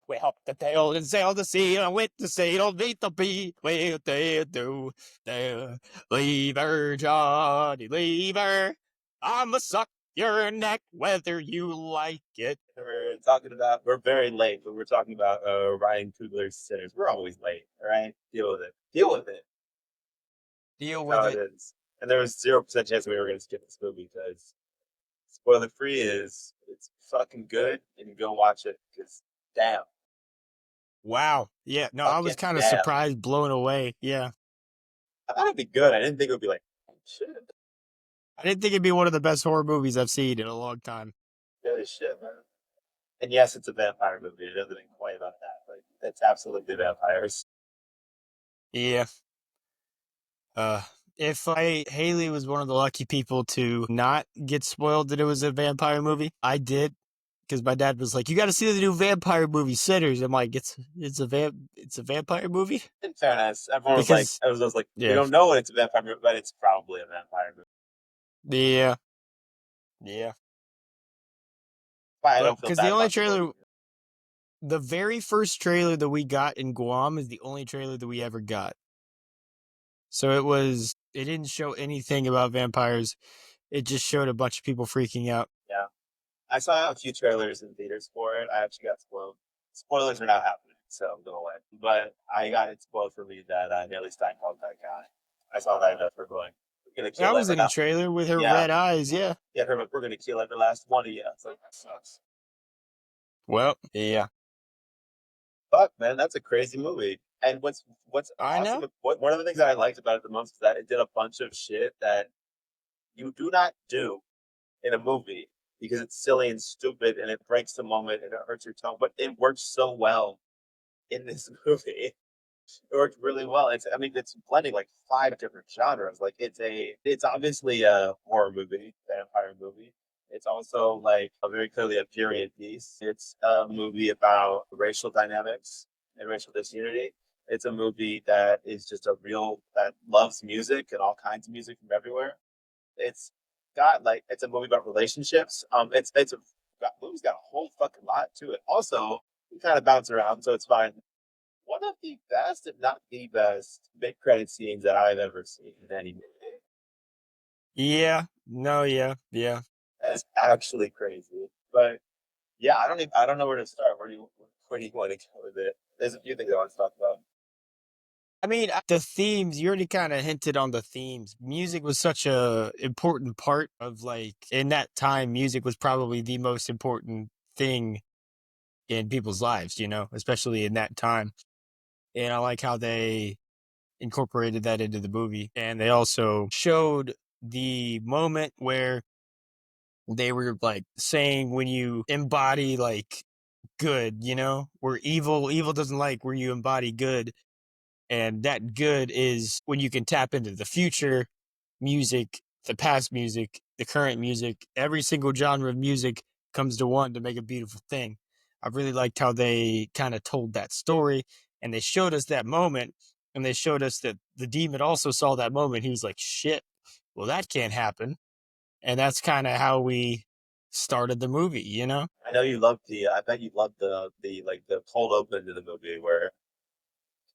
We hop the tail and sail the sea, and with the sail meet the bee. What do you do there? Lever, Johnny, lever. I'ma suck your neck whether you like it. We're very late, but we're talking about Ryan Coogler's Sinners. We're always late, all right? Deal with it. Deal with it. Deal That's with how it it. is. And there was 0% chance we were going to skip this movie because spoiler free is it's fucking good and you go watch it because damn, Wow. Yeah, no, I was fucking kind of damn. surprised, blown away. Yeah. I thought it'd be good. I didn't think it would be like, oh, shit, I didn't think it'd be one of the best horror movies I've seen in a long time. good as shit, man. And yes, it's a vampire movie. It doesn't quite about that, but it's absolutely vampires. Yeah. Uh, if Haley was one of the lucky people to not get spoiled that it was a vampire movie, I did because my dad was like, "You got to see the new vampire movie, Sinners." I'm like, it's a vampire movie." In fairness, everyone was like, Because I was like, we yeah, don't know when it's a vampire movie, but it's probably a vampire movie. yeah, yeah. Why I But don't feel because the bad only about spoiling trailer, the very first trailer that we got in Guam is the only trailer that we ever got. So it didn't show anything about vampires. It just showed a bunch of people freaking out. Yeah. I saw a few trailers in theaters for it. I actually got spoiled. Spoilers are not happening, so go away. But I got it spoiled for me that Nelly Stein called that guy. I saw that enough for going, we're gonna That kill was every in a now. trailer with her Yeah, red eyes. Yeah. yeah, we're gonna kill every last one of you. It's like that sucks. Well, yeah, Fuck, man, that's a crazy movie. And what's I know. awesome, one of the things that I liked about it the most is that it did a bunch of shit that you do not do in a movie because it's silly and stupid and it breaks the moment and it hurts your tone, but it works so well in this movie. It worked really well. I mean, it's blending like five different genres. Like it's obviously a horror movie, vampire movie. It's also like a very clearly a period piece. It's a movie about racial dynamics and racial disunity. It's a movie that is just a real that loves music and all kinds of music from everywhere. It's got like it's a movie about relationships. Movie's got a whole fucking lot to it. Also, we kind of bounce around, so it's fine. One of the best, if not the best, mid credit scenes that I've ever seen in any movie. Yeah. No. Yeah. Yeah. That's actually crazy. But yeah, I don't know where to start. Where do you want to go with it? There's a few things I want to talk about. I mean, the themes. You already kind of hinted on the themes. Music was such a important part of like in that time. Music was probably the most important thing in people's lives. Especially in that time. And I like how they incorporated that into the movie, and they also showed the moment where they were like saying when you embody like good, where evil doesn't like where you embody good, and that good is when you can tap into the future music, the past music, the current music. Every single genre of music comes to one to make a beautiful thing. I really liked how they kind of told that story, and they showed us that moment, and they showed us that the demon also saw that moment. He was like, shit, well, that can't happen. And that's kind of how we started the movie. I know you loved the. I bet you loved the like the cold open to the movie where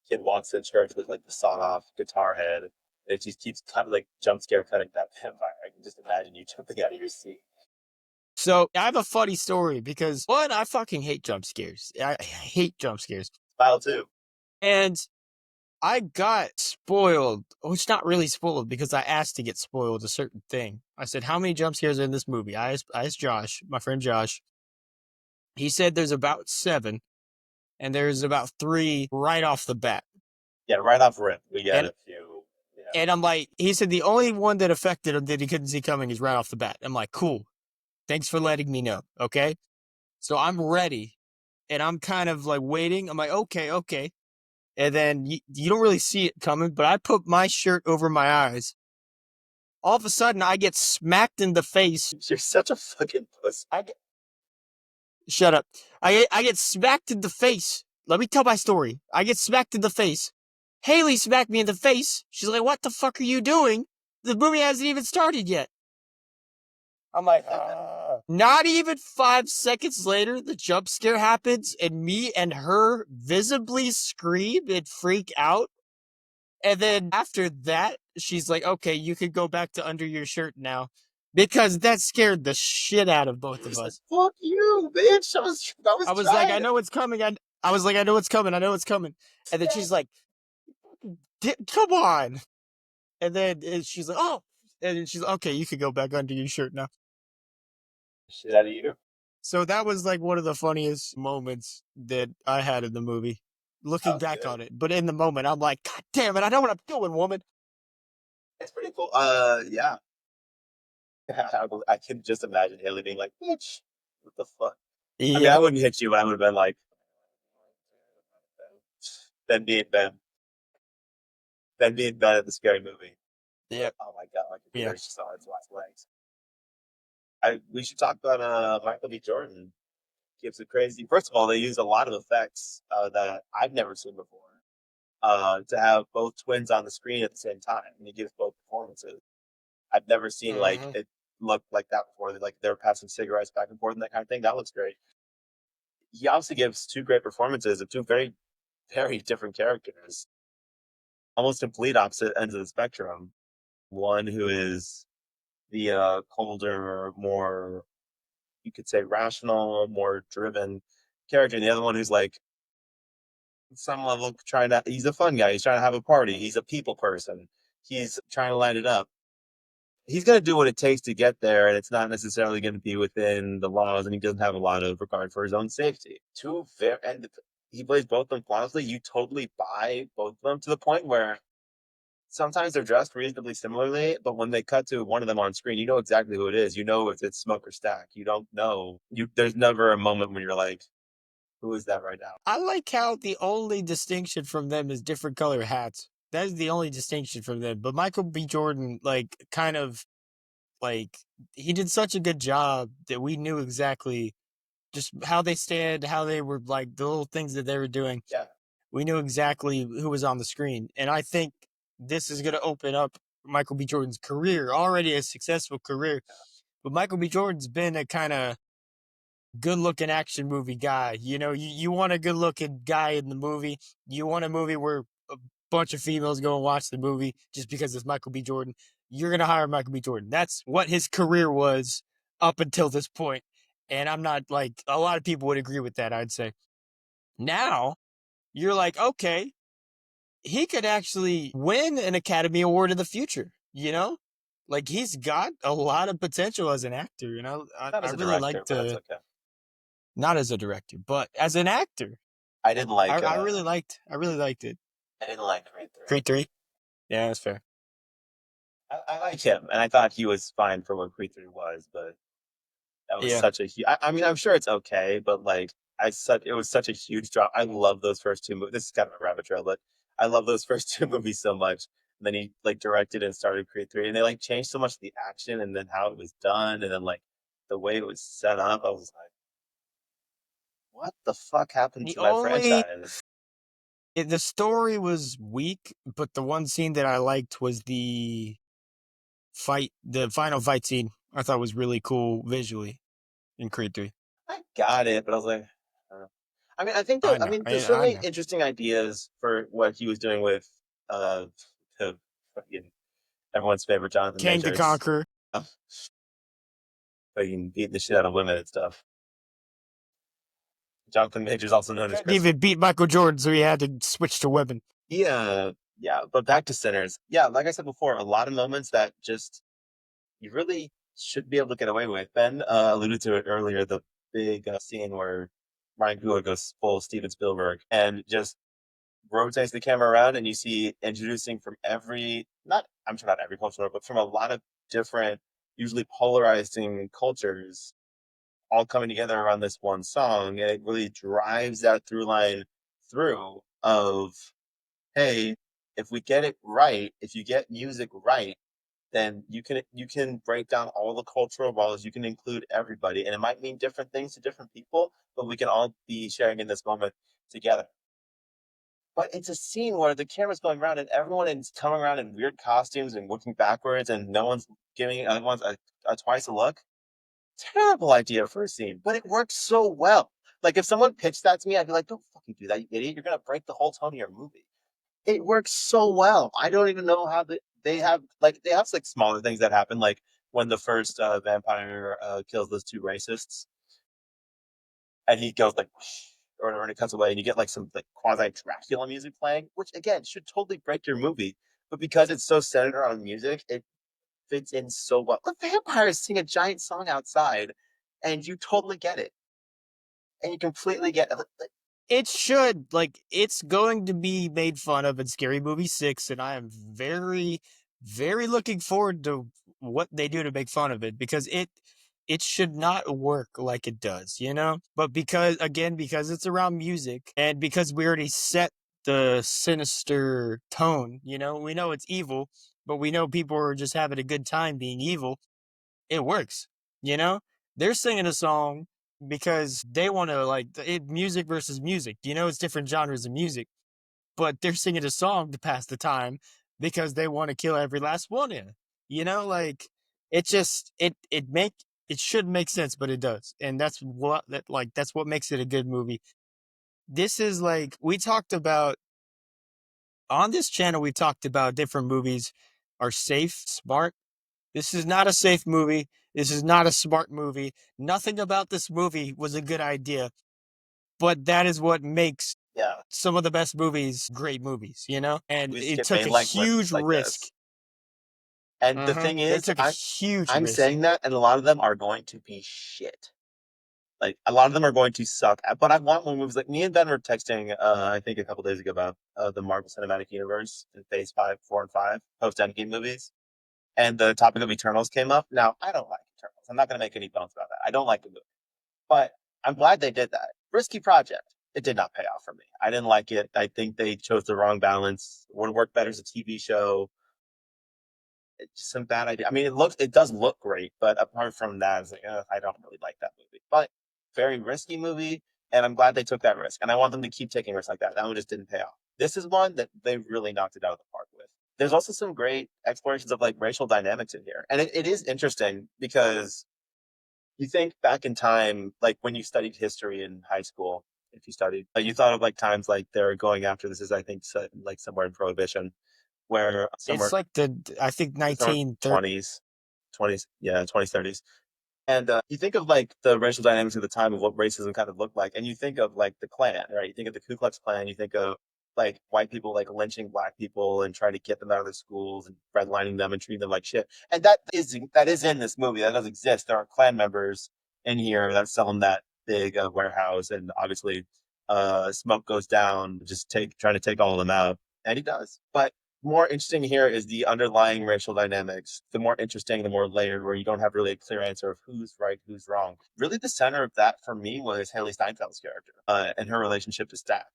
kid walks in church with like the sawed off guitar head. It just keeps kind of like jump scare cutting that vampire. I can just imagine you jumping out of your seat. So I have a funny story because one, I fucking hate jump scares. I hate jump scares. Smile too. And I got spoiled. Oh, it's not really spoiled because I asked to get spoiled a certain thing. I said, how many jump scares are in this movie? I asked Josh, my friend Josh. He said there's about 7, and there's about 3 right off the bat. Yeah, right off rip, we got And a few. Yeah. and I'm like, he said the only one that affected him that he couldn't see coming is right off the bat. I'm like, cool. Thanks for letting me know. Okay. So I'm ready. And I'm kind of like waiting. I'm like, okay, okay. And then you don't really see it coming, but I put my shirt over my eyes. All of a sudden, I get smacked in the face. You're such a fucking puss. Shut up. I get smacked in the face. Let me tell my story. I get smacked in the face. Haley smacked me in the face. She's like, what the fuck are you doing? The movie hasn't even started yet. I'm like, Not even 5 seconds later, the jump scare happens, and me and her visibly scream and freak out. And then after that, she's like, okay, you can go back to under your shirt now. Because that scared the shit out of both of He's like, us. "Fuck you, bitch! I was I was like, I trying." know it's coming. I was like, I know it's coming. I know it's coming. And then she's like, come on. And then she's like, oh. And then she's like, okay, you can go back under your shirt now. Shit out of you. So that was like one of the funniest moments that I had in the movie, That looking was back good. on it. But in the moment, I'm like, God damn it, I know what I'm doing, woman. It's pretty cool. Yeah. I can just imagine Haley being like, "Bitch, what the fuck?" I mean, I Yep. wouldn't hit you. I would have been like, then being Ben, then being Ben at the scary movie. Like, Yep. oh my god, my Yeah. computer just on its last legs. We should talk about Michael B. Jordan. Gives a crazy. First of all, they use a lot of effects that I've never seen before. To have both twins on the screen at the same time, and he gives both performances. I've never seen like Hmm. it look like that before. Like they're passing cigarettes back and forth and that kind of thing. That looks great. He also gives two great performances of two very, very different characters, almost complete opposite ends of the spectrum. One who is the colder, more you could say rational, more driven character, and the other one who's like some level trying to. He's a fun guy. He's trying to have a party. He's a people person. He's trying to light it up. He's going to do what it takes to get there, and it's not necessarily going to be within the laws, and he doesn't have a lot of regard for his own safety. Two very, and he plays both of them flawlessly. You totally buy both of them to the point where sometimes they're dressed reasonably similarly, but when they cut to one of them on screen, you know exactly who it is. You know if it's Smoke or Stack. You don't know. You There's never a moment when you're like, "Who is that right now?" I like how the only distinction from them is different color hats. That is the only distinction from them. But Michael B. Jordan, like, kind of like he did such a good job that we knew exactly just how they stand, how they were like the little things that they were doing. Yeah, We knew exactly who was on the screen. And I think this is going to open up Michael B. Jordan's career, already a successful career. But Michael B. Jordan's been a kind of good looking action movie guy. You know, you want a good looking guy in the movie. You want a movie where a bunch of females go and watch the movie just because it's Michael B. Jordan. You're going to hire Michael B. Jordan. That's what his career was up until this point. And I'm not like a lot of people would agree with that, I'd say. Now, you're like, okay, he could actually win an Academy Award in the future, you know? Like he's got a lot of potential as an actor, you know. I, not I as a really like director, but that's to okay. not as a director, but as an actor. I didn't like. I really liked it. I didn't like Creed 3. Creed 3? Yeah, that's fair. I like him, and I thought he was fine for what Creed 3 was, but that was Yeah. such a I mean, I'm sure it's okay, but like it was such a huge drop. I love those first two movies. This is kind of a rabbit trail, but I love those first two movies so much. And then he like directed and started Creed 3, and they like changed so much of the action and then how it was done, and then like the way it was set up. I was like, what the fuck happened The to my only franchise? the story was weak, but the one scene that I liked was the final fight scene. I thought was really cool visually in Creed 3. I got it, but I was like, uh, I I know. mean, there's I certainly know. interesting ideas for what he was doing with uh, the fucking everyone's favorite Jonathan Kang the Majors, Conqueror. uh, fucking beating the shit out of women and stuff. Jonathan Majors, also known as Couldn't Chris. even beat Michael Jordan, so he had to switch to women. Yeah, yeah. But back to Sinners. Yeah, like I said before, a lot of moments that just you really should be able to get away with. Ben alluded to it earlier. The big scene where Ryan Coogler goes full Steven Spielberg and just rotates the camera around and you see introducing from every not I'm sure not every culture, but from a lot of different, usually polarizing cultures all coming together around this one song. And it really drives that through line through of, hey, if we get it right, if you get music right, then you can break down all the cultural walls. You can include everybody. And it might mean different things to different people, but we can all be sharing in this moment together. But it's a scene where the camera's going around and everyone is coming around in weird costumes and looking backwards, and no one's giving other ones a twice a look. terrible idea for a scene, but it works so well. Like if someone pitched that to me, I'd be like, "Don't fucking do that, you idiot! You're gonna break the whole tone of your movie." It works so well. I don't even know how they have like smaller things that happen, like when the first vampire kills those two racists, and he goes like, or when it cuts away, and you get like some like quasi Dracula music playing, which again should totally break your movie, but because it's so centered on music, it fits in so well. The vampires sing a giant song outside, and you totally get it, and you completely get it. It should. Like, it's going to be made fun of in Scary Movie 6, and I am very, very looking forward to what they do to make fun of it because it should not work like it does, you know? But because again, because it's around music and because we already set the sinister tone, you know, we know it's evil, but we know people are just having a good time being evil. It works, you know? They're singing a song because they want to music versus music. You know, it's different genres of music, but they're singing a song to pass the time because they want to kill every last one in. You know, like it just it should make sense, but it does, and that's what makes it a good movie. This is like we talked about on this channel. We talked about different movies are safe, smart. This is not a safe movie. This is not a smart movie. Nothing about this movie was a good idea, but that is what makes Yeah, some of the best movies great movies, you know? And movies it get took made a like huge like risk. this. And the Uh-huh. thing They is, took a huge I'm risk. saying that, and a lot of them are going to be shit. Like a lot of them are going to suck. But I want more movies. Like me and Ben were texting, I think a couple days ago about the Marvel Cinematic Universe in Phase 5, 4, and 5 post Endgame movies, and the topic of Eternals came up. Now I don't like Eternals. I'm not going to make any bones about that. I don't like the movie, but I'm glad they did that. Risky project. It did not pay off for me. I didn't like it. I think they chose the wrong balance. Would work better as a TV show. It's just some bad idea. I mean, it does look great, but apart from that, it's like, I don't really like that movie. But very risky movie, and I'm glad they took that risk. And I want them to keep taking risks like that. That one just didn't pay off. This is one that they really knocked it out of the park with. There's also some great explorations of like racial dynamics in here, and it is interesting because you think back in time, like when you studied history in high school, if you studied, you thought of like times like they're going after this is I think like somewhere in Prohibition, where It's somewhere like I think somewhere 1930. 20s, yeah, 20s, 30s. And you think of like the racial dynamics of the time of what racism kind of looked like, and you think of like the Klan, right? You think of the Ku Klux Klan, you think of like white people like lynching black people and trying to get them out of their schools and redlining them and treating them like shit. And that is in this movie. That does exist. There are Klan members in here that sell them that big warehouse, and obviously, smoke goes down, just trying to take all of them out, and he does. But more interesting here is the underlying racial dynamics. The more interesting, the more layered, where you don't have really a clear answer of who's right, who's wrong. Really, the center of that for me was Haley Steinfeld's character and her relationship to Stack,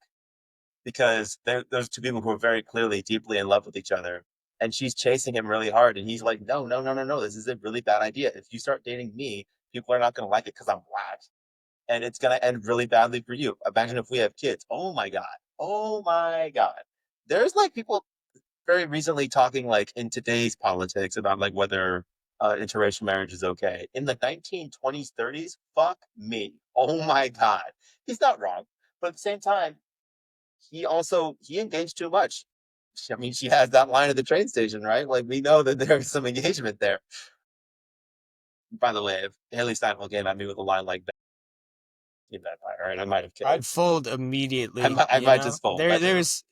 because those two people who are very clearly deeply in love with each other. And she's chasing him really hard, and he's like, "No, no, no, no, no! This is a really bad idea. If you start dating me, people are not going to like it because I'm black, and it's going to end really badly for you. Imagine if we have kids. Oh my god! Oh my god!" There's like people very recently talking like in today's politics about like whether interracial marriage is okay. In the 1920s, 30s, fuck me. Oh my god. He's not wrong. But at the same time, he engaged too much. I mean, she has that line at the train station, right? Like we know that there's some engagement there. By the way, if Haley Steinfeld came at me with a line like that, in that fire, and I might have I'd kids. fold I immediately, might, I you might know? just fold. But There's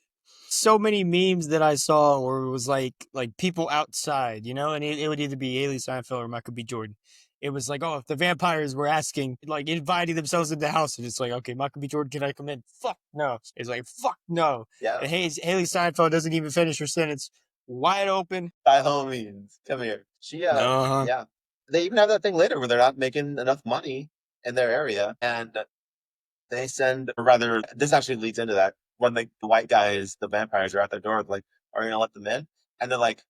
so many memes that I saw where it was like people outside, you know, and it would either be Haley Seinfeld or Michael B. Jordan. It was like, oh, if the vampires were asking, like inviting themselves into the house, and it's like, okay, Michael B. Jordan, can I come in? Fuck no. It's like, fuck no. yeah, And Haley Seinfeld doesn't even finish her sentence. Wide open. by all means, come here. Uh-huh. Yeah. They even have that thing later where they're not making enough money in their area, and they send, or rather, this actually leads into that when the white guys, the vampires, are at their door, like, "Are you gonna let them in?" And they're like,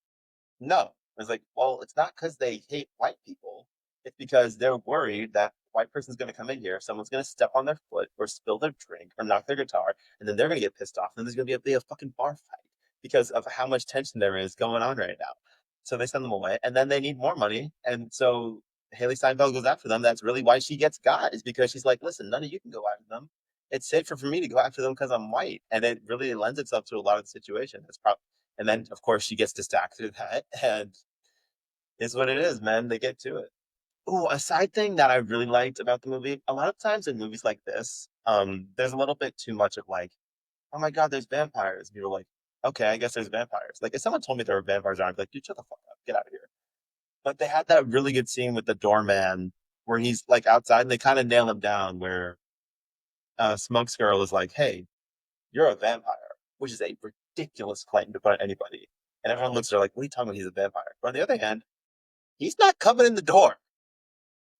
"No." It's like, well, it's not because they hate white people. It's because they're worried that a white person's going to come in here, someone's going to step on their foot or spill their drink or knock their guitar, and then they're going to get pissed off, and there's going to be a fucking bar fight because of how much tension there is going on right now. So they send them away, and then they need more money, and so Haley Steinfeld goes after them, that's really why she gets got, is because she's like, listen, none of you can go after them. It's safer for me to go after them because I'm white. And it really lends itself to a lot of the situation. It's probably, and then of course she gets distracted with that, and it's what it is, man. They get to it. Oh, a side thing that I really liked about the movie, a lot of times in movies like this, there's a little bit too much of like, oh my God, there's vampires. And you're like, okay, I guess there's vampires. Like if someone told me there were vampires around, I'd be like, dude, shut the fuck up, get out of here. But they had that really good scene with the doorman where he's like outside and they kind of nail him down where Smoke's girl is like, hey, you're a vampire, which is a ridiculous claim to put on anybody. And everyone looks at her like, what are you talking about? He's a vampire. But on the other hand, he's not coming in the door.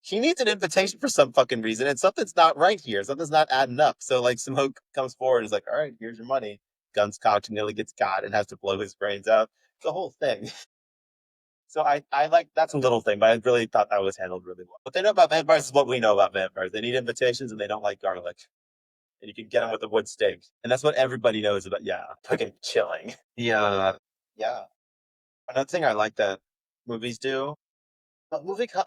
He needs an invitation for some fucking reason, and something's not right here. Something's not adding up. So like Smoke comes forward and is like, all right, here's your money. Guns cocked and nearly gets got and has to blow his brains out. The whole thing. So I like that's a little thing, but I really thought that was handled really well. What they know about vampires is what we know about vampires. They need invitations and they don't like garlic. And you can get them with a wood stake. And that's what everybody knows about. Yeah, fucking chilling. Yeah, yeah. Another thing I like that movies do. I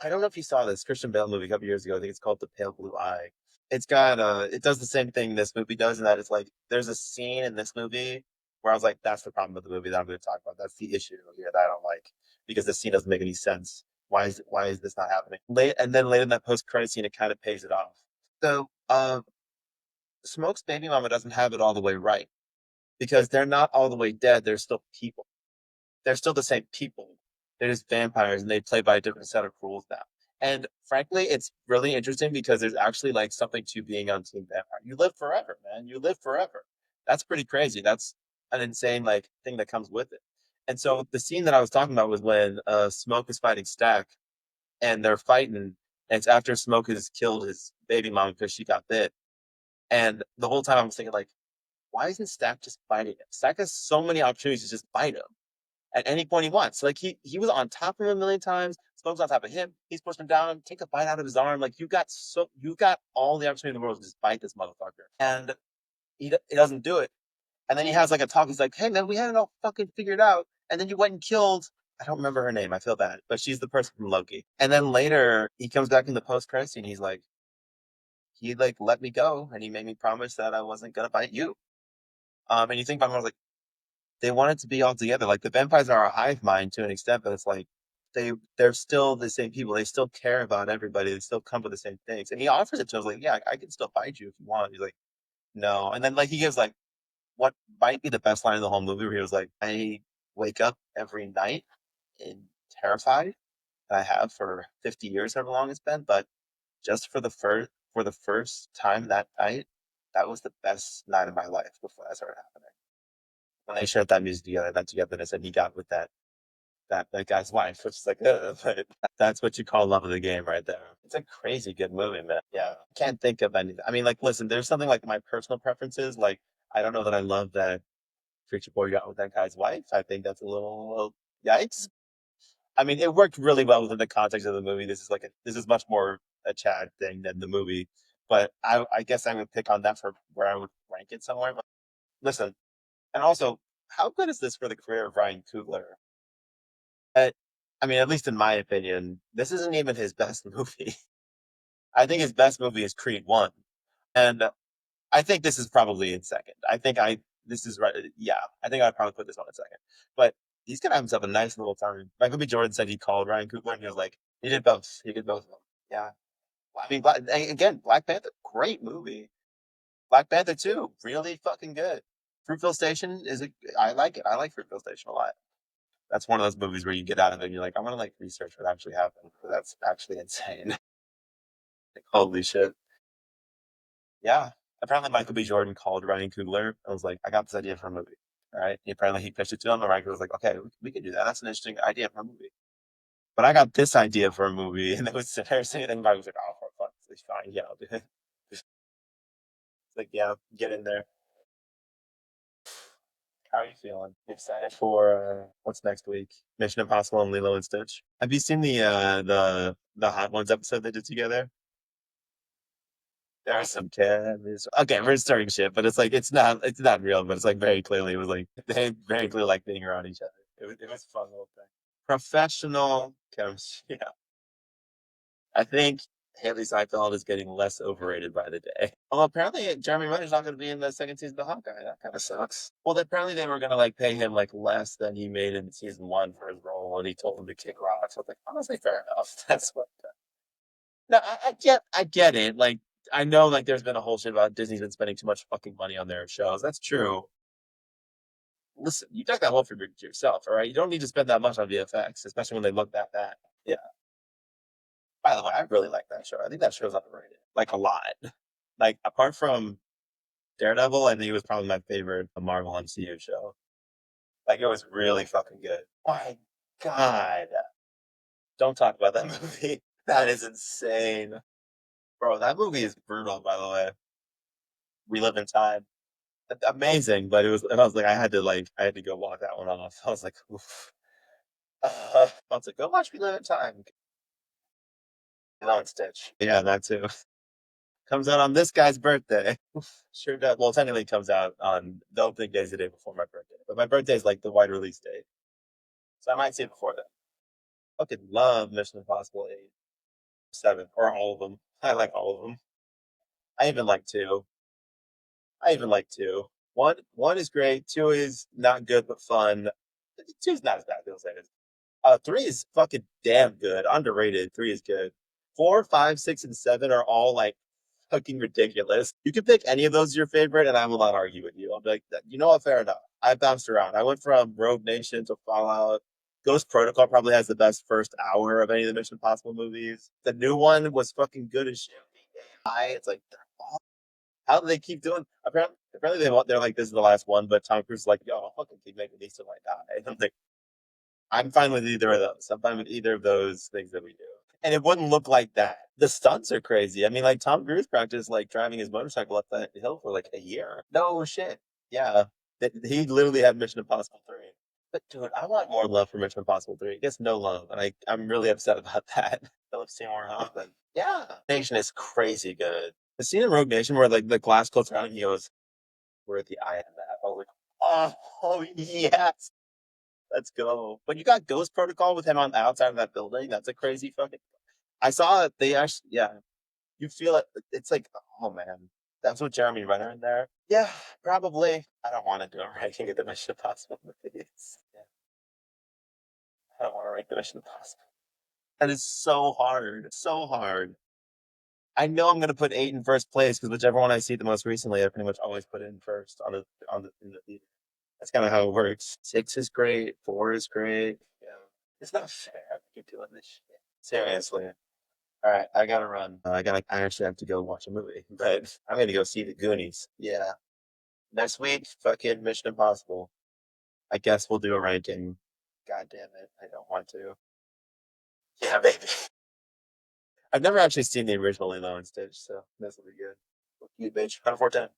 don't know if you saw this Christian Bale movie a couple years ago. I think it's called The Pale Blue Eye. It's got it does the same thing this movie does, in that it's like there's a scene in this movie where I was like, that's the problem with the movie that I'm going to talk about. That's the issue here that I don't like, because the scene doesn't make any sense. Why is this not happening? Late and then later in that post credit scene, it kind of pays it off. So Smoke's baby mama doesn't have it all the way right, because they're not all the way dead. They're still people. They're still the same people. They're just vampires and they play by a different set of rules now. And frankly, it's really interesting because there's actually like something to being on Team Vampire. You live forever, man. You live forever. That's pretty crazy. That's an insane like thing that comes with it. And so the scene that I was talking about was when Smoke is fighting Stack and they're fighting, and it's after Smoke has killed his baby mom because she got bit. And the whole time I was thinking like, why isn't Stack just fighting him? Stack has so many opportunities to just fight him at any point he wants. Like he was on top of him a million times. Smoke's on top of him. He's pushing him down, take a bite out of his arm. Like you got all the opportunity in the world to just bite this motherfucker, and he doesn't do it. And then he has like a talk. He's like, "Hey man, we had it all fucking figured out." And then you went and killed. I don't remember her name. I feel bad, but she's the person from Loki. And then later he comes back in the post credit scene. He's like, he like let me go, and he made me promise that I wasn't gonna bite you. And you think about it, I was like, they want it to be all together. Like the vampires are a hive mind to an extent, but it's like they're still the same people. They still care about everybody. They still come for the same things. And he offers it to us like, yeah, I can still fight you if you want. He's like, no. And then like he gives like what might be the best line of the whole movie, where he was like, I wake up every night and terrified, that I have for 50 years, however long it's been, but just for the first time that night, that was the best night of my life before that started happening. When they shared that music together, that togetherness that he got with that guy's wife, which is like, but that's what you call love of the game right there. It's a crazy good movie, man. Yeah, can't think of anything. I mean, like, listen, there's something like my personal preferences. Like, I don't know that I love that Preacher Boy got with that guy's wife. I think that's a little yikes. I mean, it worked really well within the context of the movie. This is much more a Chad thing than the movie. But I guess I would pick on that for where I would rank it somewhere. But listen, and also, how good is this for the career of Ryan Coogler? Uh, I mean, at least in my opinion, this isn't even his best movie. I think his best movie is Creed 1. And I think this is probably in second. This is right. Yeah, I think I'd probably put this one in second. But he's going to have himself a nice little time. Michael B. Jordan said he called Ryan Coogler and he was like, he did both. He did both of them. Yeah. Well, I mean, again, Black Panther, great movie. Black Panther 2, really fucking good. Fruitville Station I like it. I like Fruitville Station a lot. That's one of those movies where you get out of it and you're like, I want to like research what actually happened. That's actually insane. Like, holy shit. Yeah. Apparently Michael B. Jordan called Ryan Coogler and was like, I got this idea for a movie. All right. Apparently he pitched it to him and Ryan Coogler was like, okay, we can do that. That's an interesting idea for a movie. But I got this idea for a movie. And it was embarrassing. And everybody was like, oh, for fuck's sake, fine. Yeah, I'll do it. It's like, yeah, get in there. How are you feeling? You excited for what's next week? Mission Impossible and Lilo and Stitch. Have you seen the Hot Ones episode they did together? There are some cameos. Okay, we're starting shit, but it's not real, but it's like very clearly it was like they very clearly like being around each other. It was fun the whole thing. Professional chemistry. Yeah. I think Haley Seinfeld is getting less overrated by the day. Well, apparently Jeremy Renner's not going to be in the second season of Hawkeye. That kind of sucks. Well, apparently they were going to like pay him like less than he made in season one for his role, and he told him to kick rocks. I was like, honestly, fair enough. That's what. No, I get it. Like, I know like there's been a whole shit about Disney's been spending too much fucking money on their shows. That's true. Listen, you dug that hole for yourself, all right? You don't need to spend that much on VFX, especially when they look that bad. Yeah. By the way, I really like that show. I think that show's underrated, like a lot. Like apart from Daredevil, I think it was probably my favorite Marvel MCU show. Like it was really fucking good. My God, don't talk about that movie. That is insane, bro. That movie is brutal. By the way, We Live in Time. Amazing, but it was. And I was like, I had to go walk that one off. I was like, oof. I was like, go watch We Live in Time. And on Stitch. Yeah, that too. Comes out on this guy's birthday. Sure does. Well, technically, it comes out on the opening day's the day before my birthday, but my birthday is like the wide release date, so I might see it before then. Fucking love Mission Impossible 8, 7, or all of them. I like all of them. I even like two. I even like two. One is great. Two is not good but fun. Two's not as bad. People say it is. Three is fucking damn good. Underrated. Three is good. Four, five, six, and seven are all like fucking ridiculous. You can pick any of those as your favorite, and I will not argue with you. I'll be like, you know what? Fair enough. I bounced around. I went from Rogue Nation to Fallout. Ghost Protocol probably has the best first hour of any of the Mission Impossible movies. The new one was fucking good as shit. It's like, how do they keep doing? Apparently they're like, this is the last one, but Tom Cruise is like, yo, I'll fucking keep making these till I die. And I'm like, I'm fine with either of those. I'm fine with either of those things that we do. And it wouldn't look like that. The stunts are crazy. I mean, like Tom Cruise practiced like driving his motorcycle up that hill for like a year. No shit. Yeah. He literally had Mission Impossible 3. But dude, I want more love for Mission Impossible 3. It gets no love. And I'm really upset about that. Philip Seymour Hoffman. Yeah. Nation is crazy good. The scene in Rogue Nation where like the glass closes around and he goes, we're at the eye of that. I was like, oh yes. Let's go. But you got Ghost Protocol with him on the outside of that building. That's a crazy fucking. I saw it. They actually, yeah. You feel it. It's like, oh man, that's what Jeremy Renner in there. Yeah, probably. I don't want to do a ranking of the Mission Impossible movies. Yeah, I don't want to rank the Mission Impossible. That is so hard. So hard. I know I'm gonna put 8 in first place because whichever one I see the most recently, I pretty much always put it in first on the in the theater. That's kind of how it works. 6 is great. 4 is great. Yeah. It's not fair. I keep doing this shit. Seriously. All right, I gotta run. I actually have to go watch a movie, but I'm gonna go see the Goonies. Yeah. Next week, fucking Mission Impossible. I guess we'll do a ranking. God damn it. I don't want to. Yeah, baby. I've never actually seen the original Lilo and Stitch, so this will be good. You bitch. 10410.